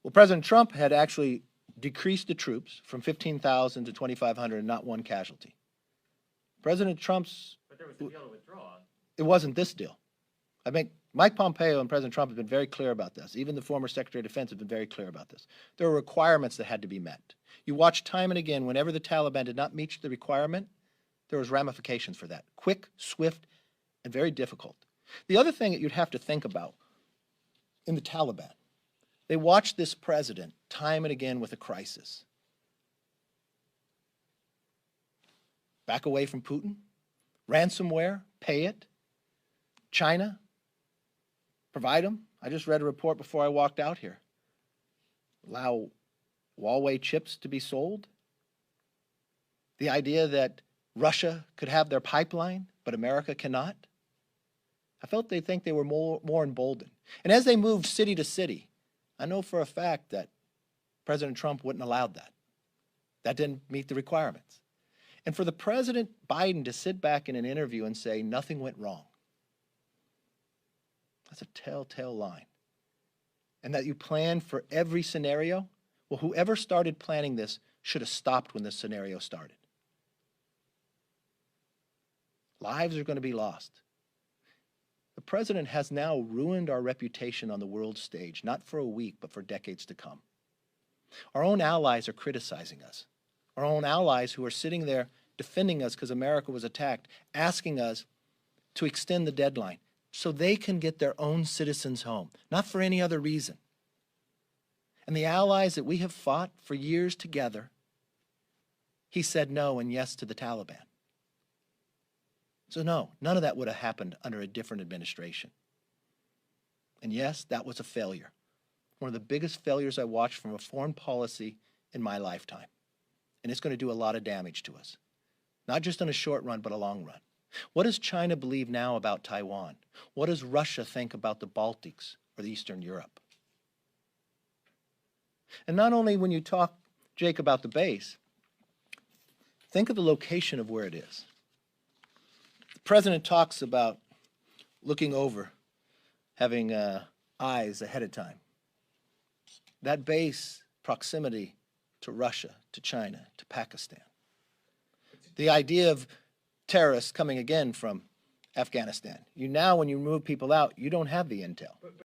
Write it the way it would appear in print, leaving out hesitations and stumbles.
Well, President Trump had actually decreased the troops from 15,000 to 2,500 and not one casualty. President Trump's... But there was a deal to withdraw. It wasn't this deal. I mean, Mike Pompeo and President Trump have been very clear about this. Even the former Secretary of Defense have been very clear about this. There were requirements that had to be met. You watch time and again, whenever the Taliban did not meet the requirement, there was ramifications for that. Quick, swift, and very difficult. The other thing that you'd have to think about in the Taliban, they watched this president time and again with a crisis. Back away from Putin, ransomware, pay it, China, provide them. I just read a report before I walked out here. Allow Huawei chips to be sold. The idea that Russia could have their pipeline, but America cannot. I felt they think they were more emboldened. And as they moved city to city, I know for a fact that President Trump wouldn't allow that. That didn't meet the requirements. And for the President Biden to sit back in an interview and say nothing went wrong, that's a telltale line. And that you plan for every scenario, well, whoever started planning this should have stopped when this scenario started. Lives are going to be lost. The president has now ruined our reputation on the world stage, not for a week, but for decades to come. Our own allies are criticizing us. Our own allies who are sitting there defending us because America was attacked, asking us to extend the deadline so they can get their own citizens home, not for any other reason. And the allies that we have fought for years together, he said no and yes to the Taliban. So no, none of that would have happened under a different administration. And yes, that was a failure. One of the biggest failures I watched from a foreign policy in my lifetime. And it's going to do a lot of damage to us. Not just in a short run, but a long run. What does China believe now about Taiwan? What does Russia think about the Baltics or the Eastern Europe? And not only when you talk, Jake, about the base, think of the location of where it is. The president talks about looking over, having eyes ahead of time. That base proximity to Russia, to China, to Pakistan. The idea of terrorists coming again from Afghanistan. Now, when you move people out, you don't have the intel.